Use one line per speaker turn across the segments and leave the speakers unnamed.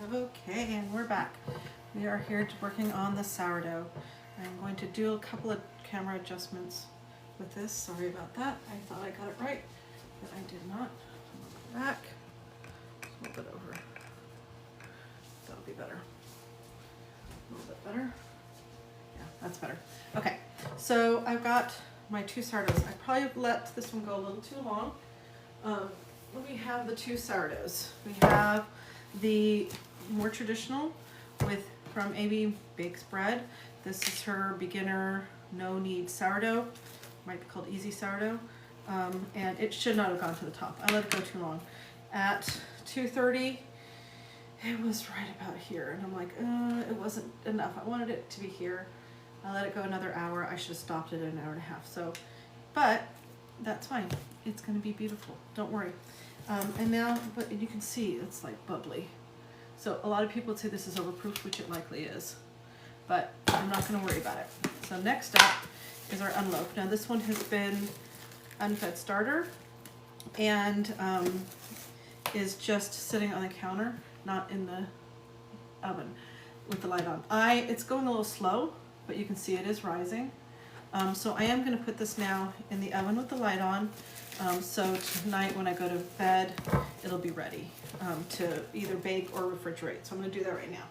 Okay, and we're back. We are here working on the sourdough. I'm going to do a couple of camera adjustments with this. Sorry about that. I thought I got it right, but I did not. Back. A little bit over. That'll be better. A little bit better. Yeah, that's better. Okay, so I've got my two sourdoughs. I probably let this one go a little too long. We have the two sourdoughs. We have the more traditional from AB Bakes Bread. This is her beginner no knead sourdough. Might be called easy sourdough. And it should not have gone to the top. I let it go too long. At 2:30, it was right about here. And I'm like, it wasn't enough. I wanted it to be here. I let it go another hour. I should have stopped it at an hour and a half. So, but that's fine. It's going to be beautiful. Don't worry. And now, but you can see it's like bubbly. So a lot of people would say this is overproof, which it likely is. But I'm not going to worry about it. So next up is our unloaf. Now this one has been unfed starter and is just sitting on the counter, not in the oven with the light on. It's going a little slow, but you can see it is rising. So I am going to put this now in the oven with the light on. So tonight when I go to bed, it'll be ready to either bake or refrigerate. So I'm going to do that right now.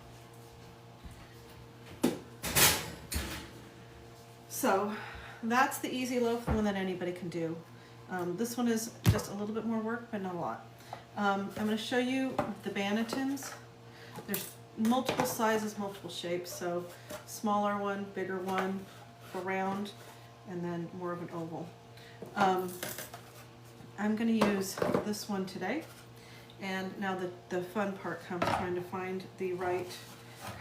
So that's the easy loaf, the one that anybody can do. This one is just a little bit more work, but not a lot. I'm going to show you the bannetons. There's multiple sizes, multiple shapes. So smaller one, bigger one, a round, and then more of an oval. I'm going to use this one today, and now the fun part comes trying to find the right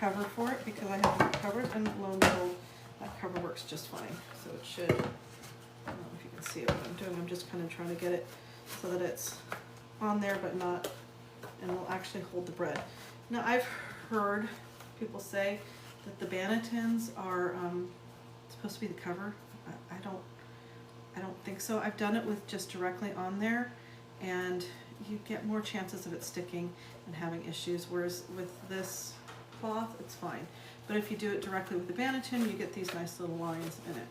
cover for it, because I have it covered, and lo and behold, that cover works just fine. So it should, I don't know if you can see what I'm doing, I'm just kind of trying to get it so that it's on there but not, and will actually hold the bread. Now I've heard people say that the bannetons are supposed to be the cover. I don't think so. I've done it with just directly on there, and you get more chances of it sticking and having issues, whereas with this cloth, it's fine. But if you do it directly with the banneton, you get these nice little lines in it.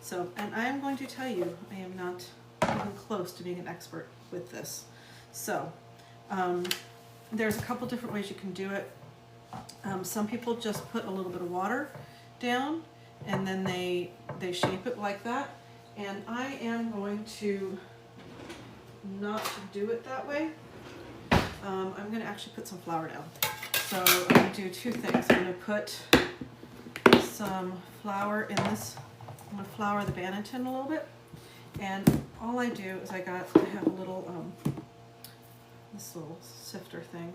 So, and I am going to tell you, I am not even close to being an expert with this. So, there's a couple different ways you can do it. Some people just put a little bit of water down, and then they shape it like that. And I am going to not do it that way. I'm going to actually put some flour down. So I'm going to do two things. I'm going to put some flour in this. I'm going to flour the banneton a little bit. And all I do is I have a little, this little sifter thing.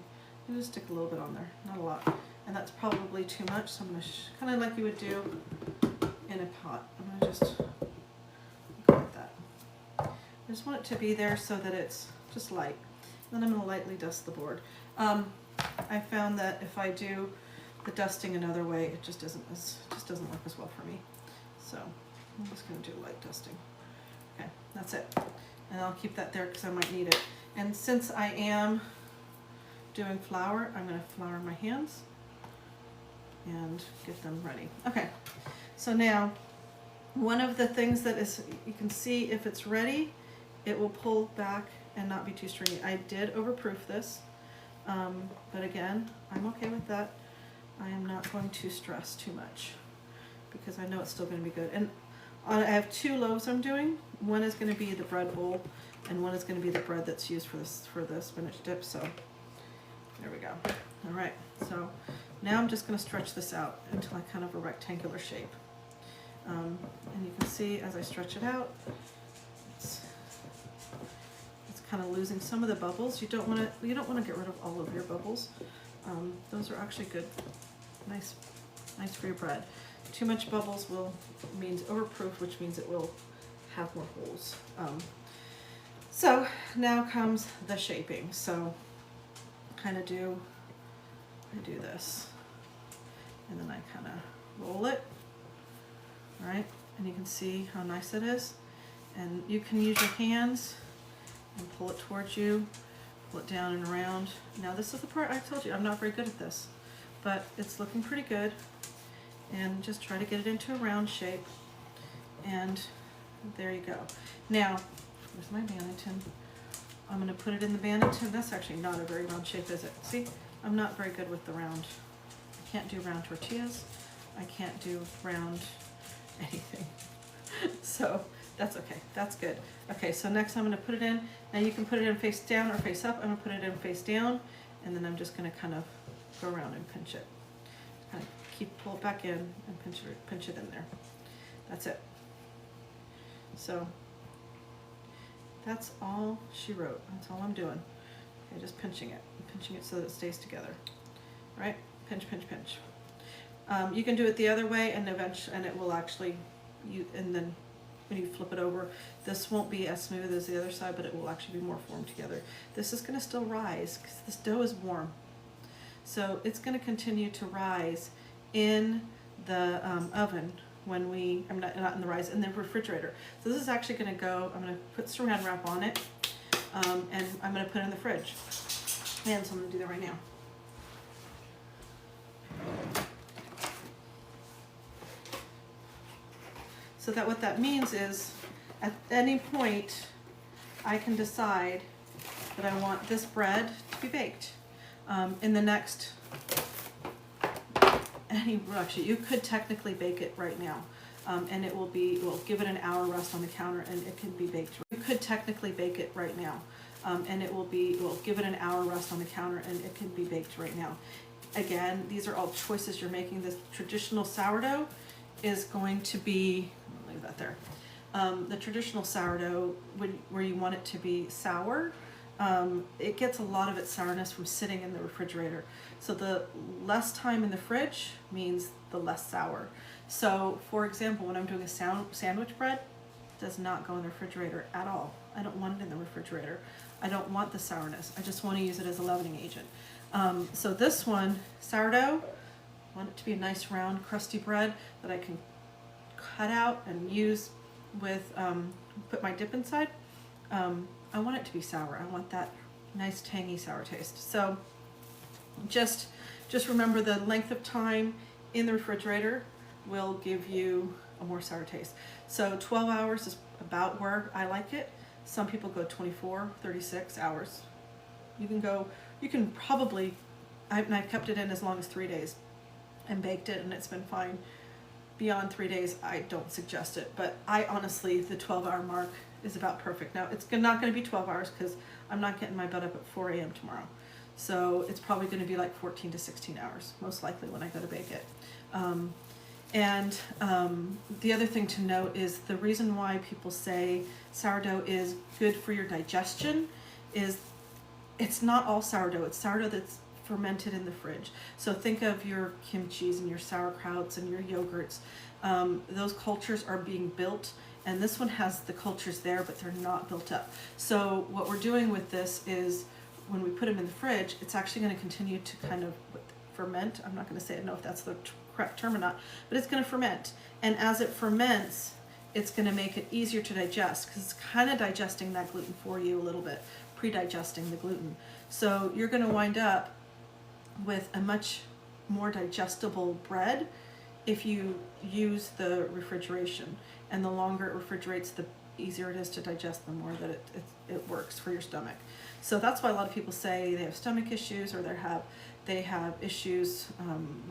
I'm going to stick a little bit on there, not a lot. And that's probably too much, so I'm going to, kind of like you would do in a pot. I'm going to just I just want it to be there so that it's just light. Then I'm going to lightly dust the board. I found that if I do the dusting another way, it just doesn't work as well for me. So I'm just going to do light dusting. Okay, that's it. And I'll keep that there because I might need it. And since I am doing flour, I'm going to flour my hands and get them ready. Okay, so now one of the things that is, you can see if it's ready, it will pull back and not be too stringy. I did overproof this, but again, I'm okay with that. I am not going to stress too much because I know it's still going to be good. And I have two loaves I'm doing. One is going to be the bread bowl, and one is going to be the bread that's used for the spinach dip. So there we go. All right. So now I'm just going to stretch this out until I kind of a rectangular shape. And you can see as I stretch it out, it's kind of losing some of the bubbles. You don't want to get rid of all of your bubbles. Those are actually good, nice for your bread. Too much bubbles means overproof, which means it will have more holes. So now comes the shaping. So I do this, and then I kind of roll it. Right, and you can see how nice it is, and you can use your hands and pull it towards you, pull it down and around. Now this is the part I told you I'm not very good at this, but it's looking pretty good. And just try to get it into a round shape. And there you go. Now, where's my Banneton? I'm going to put it in the Banneton. That's actually not a very round shape, is it? See, I'm not very good with the round. I can't do round tortillas. I can't do round anything. So that's okay. That's good. Okay, so next I'm going to put it in. Now you can put it in face down or face up. I'm going to put it in face down, and then I'm just going to kind of go around and pinch it. Kind of pull it back in and pinch it in there. That's it. So that's all she wrote. That's all I'm doing. Okay, just pinching it so that it stays together. Right? Pinch, pinch, pinch. You can do it the other way, and eventually, and it will actually, and then when you flip it over, this won't be as smooth as the other side, but it will actually be more formed together. This is going to still rise because this dough is warm, so it's going to continue to rise in the oven when I'm not in the rise, in the refrigerator. So this is actually going to go, I'm going to put saran wrap on it, and I'm going to put it in the fridge. And so I'm going to do that right now. So that what that means is, at any point, I can decide that I want this bread to be baked. In the next, actually, you could technically bake it right now, and it will be, we'll give it an hour rest on the counter, and it can be baked. You could technically bake it right now, and it will be, we'll give it an hour rest on the counter, and it can be baked right now. Again, these are all choices you're making. This traditional sourdough is going to be, I'll leave that there. The traditional sourdough, where you want it to be sour, it gets a lot of its sourness from sitting in the refrigerator. So the less time in the fridge means the less sour. So for example, when I'm doing a sandwich bread, it does not go in the refrigerator at all. I don't want it in the refrigerator. I don't want the sourness. I just want to use it as a leavening agent. So this one, sourdough, I want it to be a nice round crusty bread that I can cut out and use with, put my dip inside. I want it to be sour. I want that nice tangy sour taste. So just remember the length of time in the refrigerator will give you a more sour taste. So 12 hours is about where I like it. Some people go 24, 36 hours. You can probably, I've kept it in as long as 3 days and baked it, and it's been fine. Beyond 3 days, I don't suggest it, but I honestly, the 12-hour mark is about perfect. Now, it's not going to be 12 hours because I'm not getting my butt up at 4 a.m. tomorrow. So it's probably going to be like 14 to 16 hours, most likely, when I go to bake it. The other thing to note is the reason why people say sourdough is good for your digestion is it's not all sourdough. It's sourdough that's fermented in the fridge. So think of your kimchis and your sauerkrauts and your yogurts. Those cultures are being built, and this one has the cultures there, but they're not built up. So what we're doing with this is when we put them in the fridge, it's actually going to continue to kind of ferment. I'm not going to say, I don't know if that's the correct term or not, but it's going to ferment. And as it ferments, it's going to make it easier to digest because it's kind of digesting that gluten for you a little bit, pre-digesting the gluten. So you're going to wind up with a much more digestible bread if you use the refrigeration. And the longer it refrigerates, the easier it is to digest, the more that it works for your stomach. So that's why a lot of people say they have stomach issues, or they have issues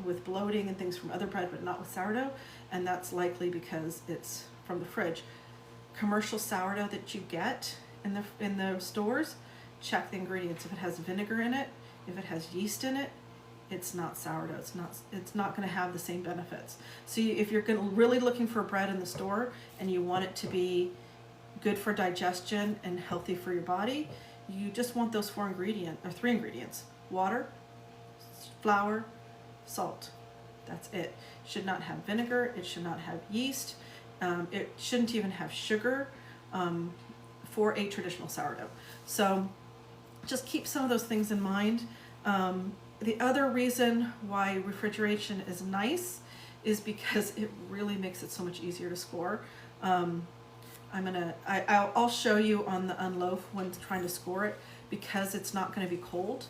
with bloating and things from other bread, but not with sourdough, and that's likely because it's from the fridge. Commercial sourdough that you get in the stores, check the ingredients. If it has vinegar in it, if it has yeast in it, it's not sourdough. It's not going to have the same benefits. So if you're really looking for bread in the store and you want it to be good for digestion and healthy for your body, you just want those 3 ingredients: water, flour, salt. That's it. It should not have vinegar. It should not have yeast. It shouldn't even have sugar for a traditional sourdough. So just keep some of those things in mind. The other reason why refrigeration is nice is because it really makes it so much easier to score. I'll show you on the unloaf when trying to score it, because it's not going to be cold,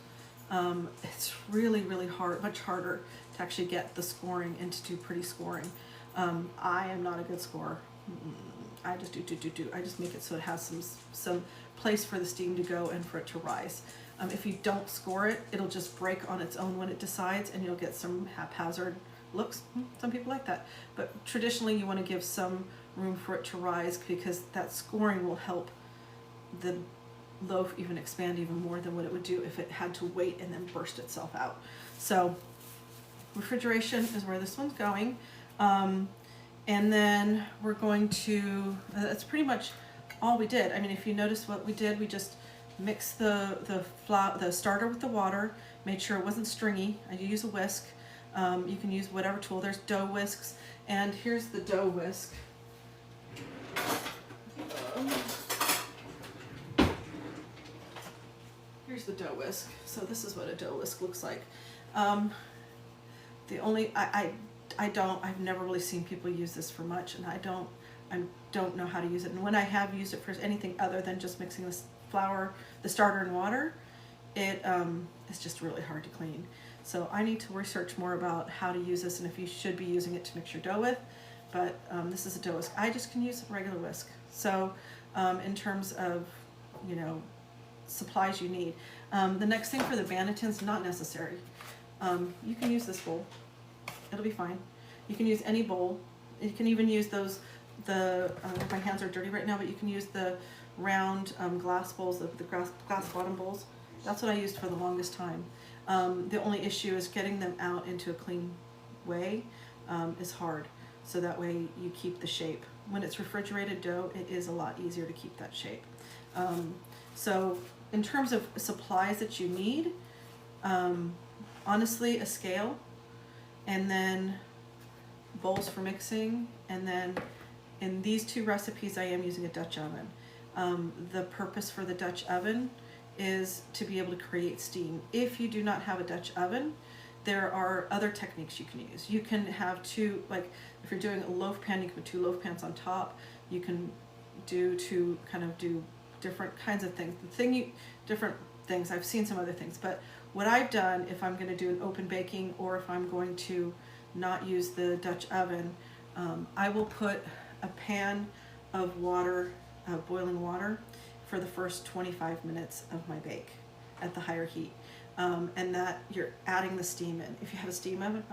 it's really, really hard, much harder to actually get the scoring and to do pretty scoring. I am not a good scorer. I just do. I just make it so it has some place for the steam to go and for it to rise. If you don't score it, it'll just break on its own when it decides, and you'll get some haphazard looks. Some people like that. But traditionally, you want to give some room for it to rise, because that scoring will help the loaf even expand even more than what it would do if it had to wait and then burst itself out. So refrigeration is where this one's going. And then we're going to, that's pretty much all we did. I mean, if you notice what we did, we just mixed the starter with the water, made sure it wasn't stringy. I use a whisk. You can use whatever tool. There's dough whisks, and here's the dough whisk. Here's the dough whisk. So this is what a dough whisk looks like. The only I've never really seen people use this for much, and I don't know how to use it. And when I have used it for anything other than just mixing the flour, the starter, and water, it's just really hard to clean. So I need to research more about how to use this and if you should be using it to mix your dough with. But this is a dough whisk. I just can use a regular whisk. So in terms of, you know, supplies you need. The next thing for the bannetons, not necessary. You can use this bowl. It'll be fine. You can use any bowl. You can even use those, my hands are dirty right now, but you can use the round glass bowls, the glass bottom bowls. That's what I used for the longest time. The only issue is getting them out into a clean way is hard. So that way you keep the shape. When it's refrigerated dough, it is a lot easier to keep that shape. So in terms of supplies that you need, honestly, a scale, and then bowls for mixing, and then in these two recipes I am using a Dutch oven. The purpose for the Dutch oven is to be able to create steam. If you do not have a Dutch oven, there are other techniques you can use. You can have two, like if you're doing a loaf pan, you can put two loaf pans on top. You can do different kinds of things. Different things. I've seen some other things, but what I've done, if I'm going to do an open baking or if I'm going to not use the Dutch oven, I will put a pan of water, boiling water, for the first 25 minutes of my bake at the higher heat. And that you're adding the steam in. If you have a steam oven,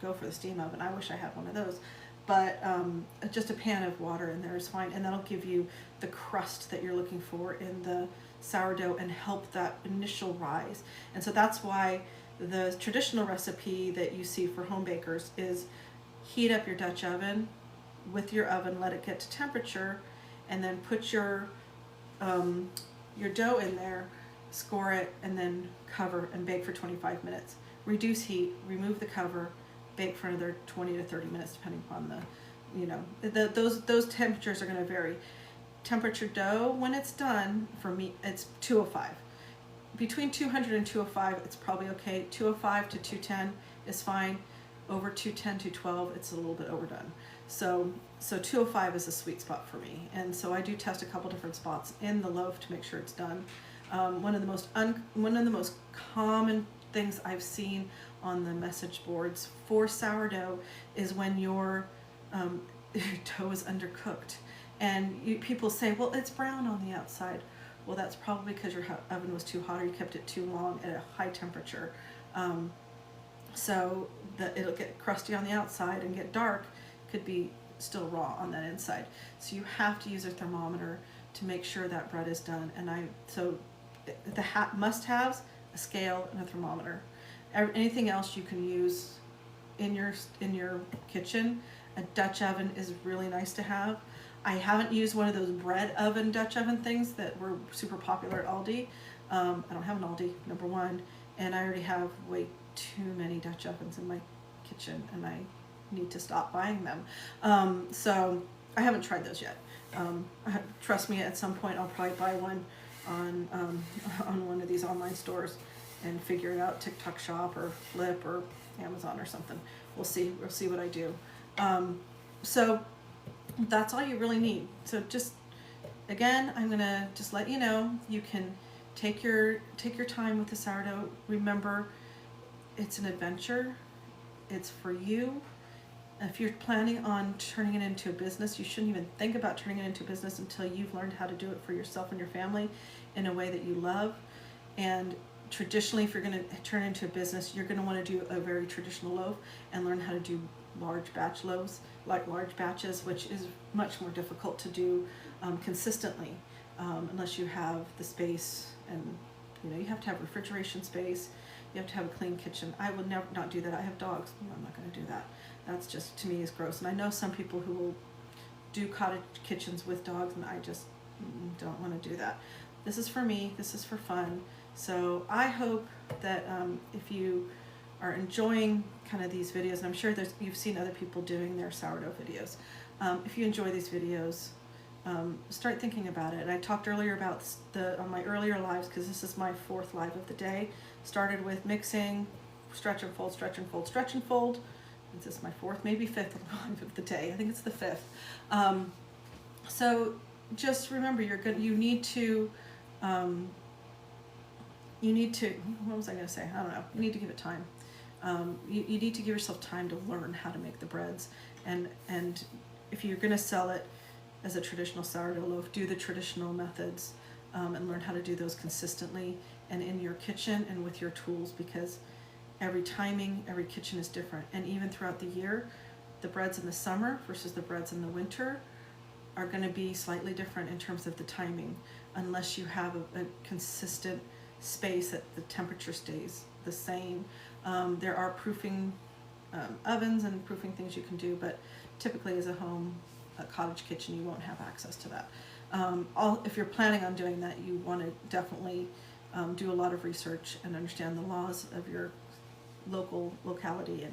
go for the steam oven. I wish I had one of those. But just a pan of water in there is fine, and that'll give you the crust that you're looking for in the sourdough and help that initial rise. And so that's why the traditional recipe that you see for home bakers is heat up your Dutch oven with your oven, let it get to temperature, and then put your dough in there, score it, and then cover and bake for 25 minutes. Reduce heat, remove the cover, bake for another 20 to 30 minutes depending upon those temperatures are going to vary. Temperature dough, when it's done, for me, it's 205. Between 200 and 205, it's probably okay. 205 to 210 is fine. Over 210, 212, it's a little bit overdone. So 205 is a sweet spot for me. And so I do test a couple different spots in the loaf to make sure it's done. One of the most common things I've seen on the message boards for sourdough is when your dough is undercooked. And people say, well, it's brown on the outside. Well, that's probably because your oven was too hot or you kept it too long at a high temperature. So that it'll get crusty on the outside and get dark, could be still raw on that inside. So you have to use a thermometer to make sure that bread is done. And so the must-haves, a scale and a thermometer. Anything else you can use in your kitchen. A Dutch oven is really nice to have. I haven't used one of those bread oven Dutch oven things that were super popular at Aldi. I don't have an Aldi, number one, and I already have way too many Dutch ovens in my kitchen, and I need to stop buying them. So I haven't tried those yet. Trust me, at some point I'll probably buy one on one of these online stores and figure it out, TikTok Shop or Flip or Amazon or something. We'll see what I do. So that's all you really need. So just, again, I'm gonna just let you know, you can take your time with the sourdough. Remember, it's an adventure. It's for you. If you're planning on turning it into a business, you shouldn't even think about turning it into a business until you've learned how to do it for yourself and your family in a way that you love. And traditionally, if you're going to turn it into a business, you're going to want to do a very traditional loaf and learn how to do large batch loaves, like large batches, which is much more difficult to do consistently, unless you have the space, and you have to have refrigeration space. You have to have a clean kitchen. I would never not do that. I have dogs. I'm not going to do that. That's just, to me, is gross. And I know some people who will do cottage kitchens with dogs, and I just don't want to do that. This is for me. This is for fun. So I hope that if you are enjoying kind of these videos, and I'm sure you've seen other people doing their sourdough videos. If you enjoy these videos, start thinking about it. And I talked earlier about on my earlier lives, because this is my 4th live of the day. Started with mixing, stretch and fold, stretch and fold, stretch and fold. This is my 4th, maybe 5th live of the day. I think it's the 5th. So just remember, you need to, what was I going to say? I don't know. You need to give it time. You need to give yourself time to learn how to make the breads. And if you're going to sell it as a traditional sourdough loaf, do the traditional methods, and learn how to do those consistently and in your kitchen and with your tools, because every kitchen is different. And even throughout the year, the breads in the summer versus the breads in the winter are going to be slightly different in terms of the timing, unless you have a consistent space that the temperature stays the same. There are proofing ovens and proofing things you can do, but typically as a cottage kitchen, you won't have access to that. If you're planning on doing that, you want to definitely do a lot of research and understand the laws of your locality,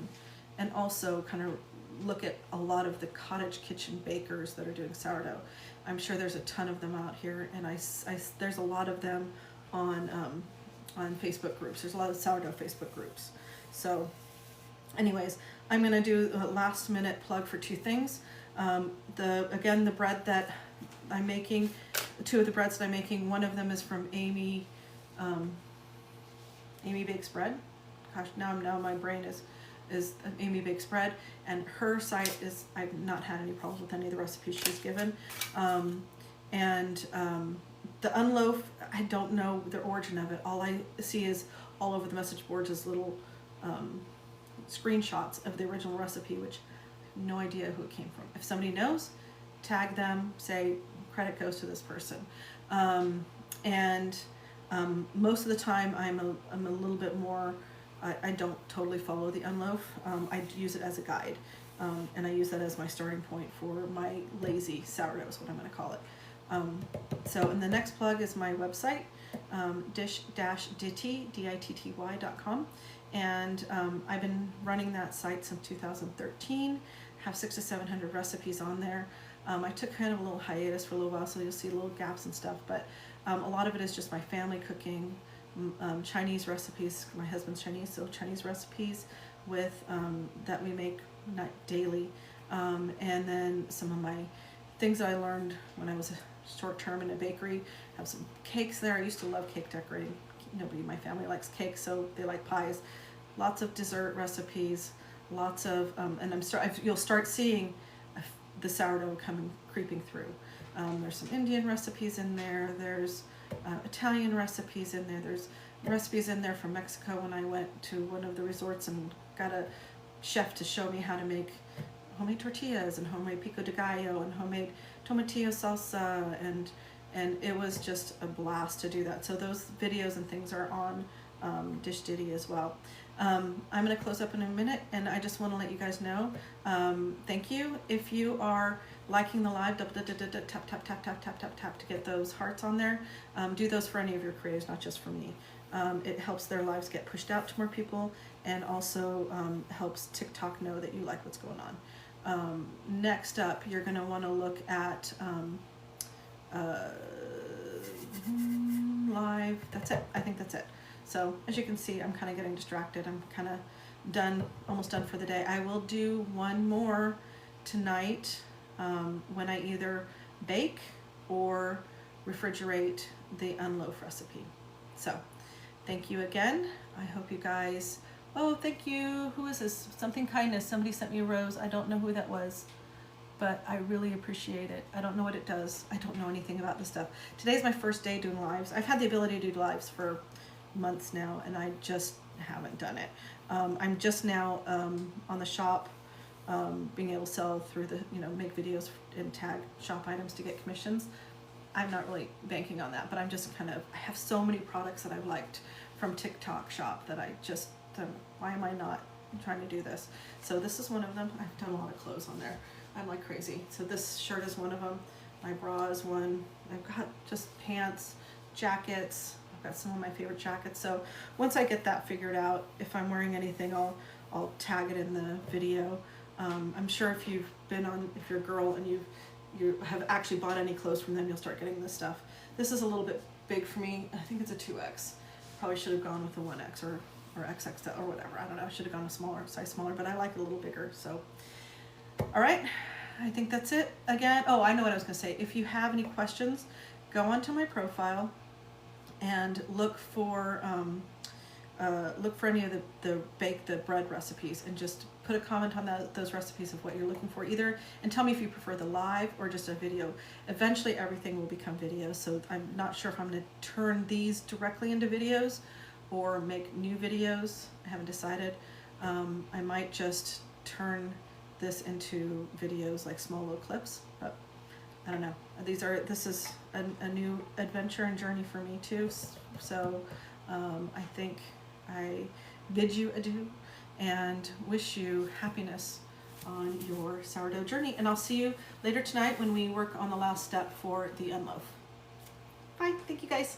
and also kind of look at a lot of the cottage kitchen bakers that are doing sourdough. I'm sure there's a ton of them out here, and there's a lot of them on Facebook groups. There's a lot of sourdough Facebook groups. So anyways, I'm going to do a last minute plug for 2 things. The bread that I'm making, 2 of the breads that I'm making, one of them is from Amy Bakes Bread. Gosh, now my brain is Amy Bakes Bread, and her site is, I've not had any problems with any of the recipes she's given. The unloaf, I don't know the origin of it. All I see is all over the message boards is little screenshots of the original recipe, which I have no idea who it came from. If somebody knows, tag them, say credit goes to this person. Most of the time I'm a little bit more, I don't totally follow the unloaf. I use it as a guide, and I use that as my starting point for my lazy sourdough is what I'm going to call it. And the next plug is my website, dish-ditty.com, and I've been running that site since 2013. Have 600 to 700 recipes on there. I took kind of a little hiatus for a little while, so you'll see little gaps and stuff, but a lot of it is just my family cooking, Chinese recipes. My husband's Chinese, so Chinese recipes with that we make not daily, and then some of my things that I learned when I was short term in a bakery. I have some cakes there. I used to love cake decorating. Nobody in my family likes cake, so they like pies. Lots of dessert recipes, lots of, and you'll start seeing the sourdough creeping through. There's some Indian recipes in there. There's Italian recipes in there. There's recipes in there from Mexico when I went to one of the resorts and got a chef to show me how to make homemade tortillas and homemade pico de gallo and homemade tomatillo salsa, and it was just a blast to do that. So those videos and things are on Dish Ditty as well. I'm going to close up in a minute, and I just want to let you guys know, thank you. If you are liking the live, tap, tap, tap, tap, tap, tap, tap to get those hearts on there. Do those for any of your creators, not just for me. It helps their lives get pushed out to more people, and also helps TikTok know that you like what's going on. Next up, you're going to want to look at live. That's it. I think that's it. So as you can see, I'm kind of getting distracted. I'm kind of done, almost done for the day. I will do one more tonight when I either bake or refrigerate the unloaf recipe. So thank you again. I hope you guys, oh, thank you. Who is this? Something Kindness. Somebody sent me a rose. I don't know who that was, but I really appreciate it. I don't know what it does. I don't know anything about this stuff. Today's my first day doing lives. I've had the ability to do lives for months now, and I just haven't done it. I'm just now on the shop, being able to sell through the, make videos and tag shop items to get commissions. I'm not really banking on that, but I'm just I have so many products that I've liked from TikTok shop that I just, why am I not trying to do this? So this is one of them. I've done a lot of clothes on there. I'm like crazy. So this shirt is one of them. My bra is one. I've got just pants, jackets. I've got some of my favorite jackets. So once I get that figured out, if I'm wearing anything, I'll tag it in the video. I'm sure if you've been on, if you're a girl and you have actually bought any clothes from them, you'll start getting this stuff. This is a little bit big for me. I think it's a 2X. Probably should have gone with a 1X or XXL or whatever. I don't know. I should have gone a size smaller, but I like it a little bigger. So, all right. I think that's it. Again, oh, I know what I was going to say. If you have any questions, go onto my profile and look for any of the bake the bread recipes, and just put a comment on those recipes of what you're looking for, either, and tell me if you prefer the live or just a video. Eventually everything will become video, so I'm not sure if I'm going to turn these directly into videos or make new videos. I haven't decided. I might just turn this into videos, like small little clips, but I don't know. This is a new adventure and journey for me too, so I think I bid you adieu and wish you happiness on your sourdough journey. And I'll see you later tonight when we work on the last step for the unloaf. Bye. Thank you guys.